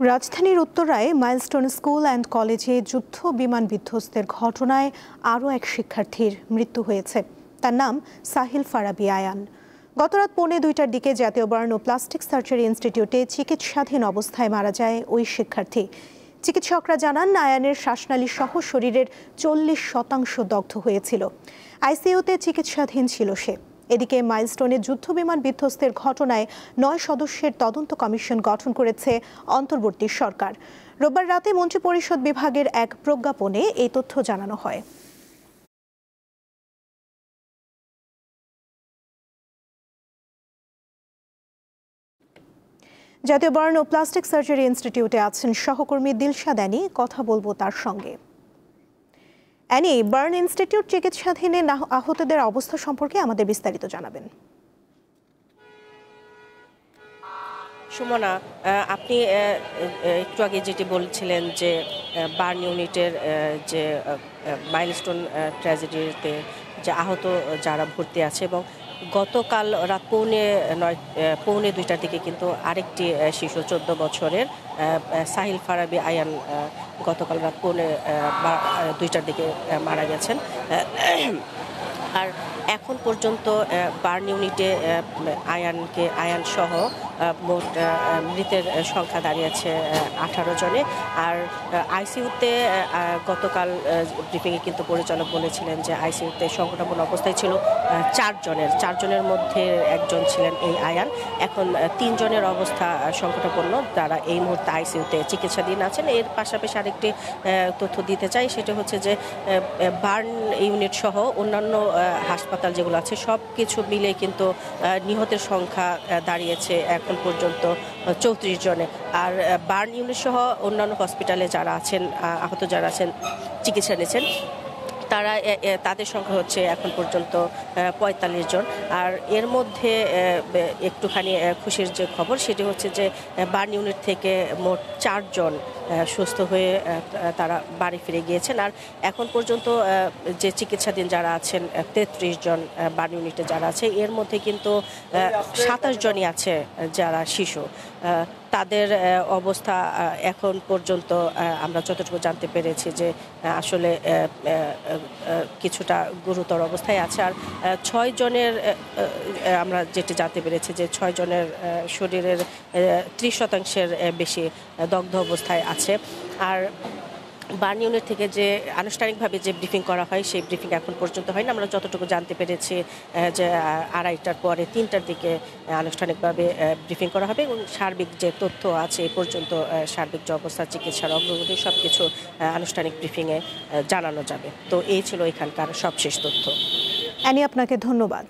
রাজধানীর উত্তরায় milestone school and কলেজে যুদ্ধ বিমান বিধ্বস্তের ঘটনায় আরও এক শিক্ষার্থীর মৃত্যু হয়েছে। তার নাম সাহিল ফারাবী আয়ান। গতরাত 1:45টার দিকে জাতীয় বার্ন ও প্লাস্টিক সার্জারি ইনস্টিটিউটে চিকিৎসাধীন অবস্থায় মারা যায় ওই শিক্ষার্থী। চিকিৎসকরা জানান, আয়ানের শ্বাসনালী সহ শরীরের 40% দগ্ধ হয়েছিল। আইসিইউতে চিকিৎসাধীন ছিল সে। এদিকে মাইলস্টোনে যুদ্ধবিমান বিধ্বস্তের ঘটনায় 9 সদস্যের তদন্ত কমিশন গঠন করেছে অন্তর্বর্তী সরকার। রোববার রাতে মন্ত্রিপরিষদ বিভাগের এক প্রজ্ঞাপনে এই তথ্য জানানো হয়। জাতীয় বার্ন ও প্লাস্টিক সার্জারি ইনস্টিটিউটে আছেন সহকর্মী দিলশাদ অ্যানি। কথা বলবো তার সঙ্গে। অ্যানি, বার্ন ইনস্টিটিউট চিকিৎসাধীনে আহতদের অবস্থা সম্পর্কে আমাদের বিস্তারিত জানাবেন। সুমনা, আপনি একটু আগে যেটি বলছিলেন যে বার্ন ইউনিটের যে মাইলস্টোন ট্র্যাজেডিতে যে আহত যারা ভর্তি আছে, এবং গতকাল রাত 1:45টার দিকে কিন্তু আরেকটি শিশু 14 বছরের সাহিল ফারাবী আয়ান গতকাল রাত 1:45টার দিকে মারা গেছেন। আর এখন পর্যন্ত বার্ন ইউনিটে আয়ান সহ মোট মৃতের সংখ্যা দাঁড়িয়েছে 18 জনে। আর আইসিইউতে গতকাল ব্রিফিংয়ে কিন্তু পরিচালক বলেছিলেন যে আইসিইউতে সংকটাপন্ন অবস্থায় ছিল 4 জনের মধ্যে একজন ছিলেন এই আয়ান। এখন 3 জনের অবস্থা সংকটাপন্ন, যারা এই মুহূর্তে আইসিইউতে চিকিৎসাধীন আছেন। এর পাশাপাশি আরেকটি তথ্য দিতে চাই, সেটা হচ্ছে যে বার্ন ইউনিট সহ অন্যান্য হাসপাতাল যেগুলো আছে সব কিছু মিলে কিন্তু নিহতের সংখ্যা দাঁড়িয়েছে এখন পর্যন্ত 34 জনে। আর বার্ন ইউনিট সহ অন্যান্য হসপিটালে যারা আছেন, আহত যারা আছেন, চিকিৎসা নিচ্ছেন, তাদের সংখ্যা হচ্ছে এখন পর্যন্ত 45 জন। আর এর মধ্যে একটুখানি খুশির যে খবর, সেটি হচ্ছে যে বার্ন ইউনিট থেকে মোট 4 জন সুস্থ হয়ে তারা বাড়ি ফিরে গিয়েছেন। আর এখন পর্যন্ত যে চিকিৎসাধীন যারা আছেন 33 জন বার্ন ইউনিটে যারা আছে, এর মধ্যে কিন্তু 27 জনই আছে যারা শিশু। তাদের অবস্থা এখন পর্যন্ত আমরা যতটুকু জানতে পেরেছি যে আসলে কিছুটা গুরুতর অবস্থায় আছে। আর 6 জনের আমরা যেটি জানতে পেরেছি যে 6 জনের শরীরের 30%-এর বেশি দগ্ধ অবস্থায় আছে। আর বার্ন ইউনিট থেকে যে আনুষ্ঠানিকভাবে যে ব্রিফিং করা হয়, সেই ব্রিফিং এখন পর্যন্ত হয়নি। আমরা যতটুকু জানতে পেরেছি যে 2:30টার পরে 3টার দিকে আনুষ্ঠানিকভাবে ব্রিফিং করা হবে, এবং সার্বিক যে তথ্য আছে এ পর্যন্ত সার্বিক যে অবস্থা, চিকিৎসার অগ্রগতি সব কিছু আনুষ্ঠানিক ব্রিফিংয়ে জানানো যাবে। তো এই ছিল এখানকার সবশেষ তথ্য। অ্যানি, আপনাকে ধন্যবাদ।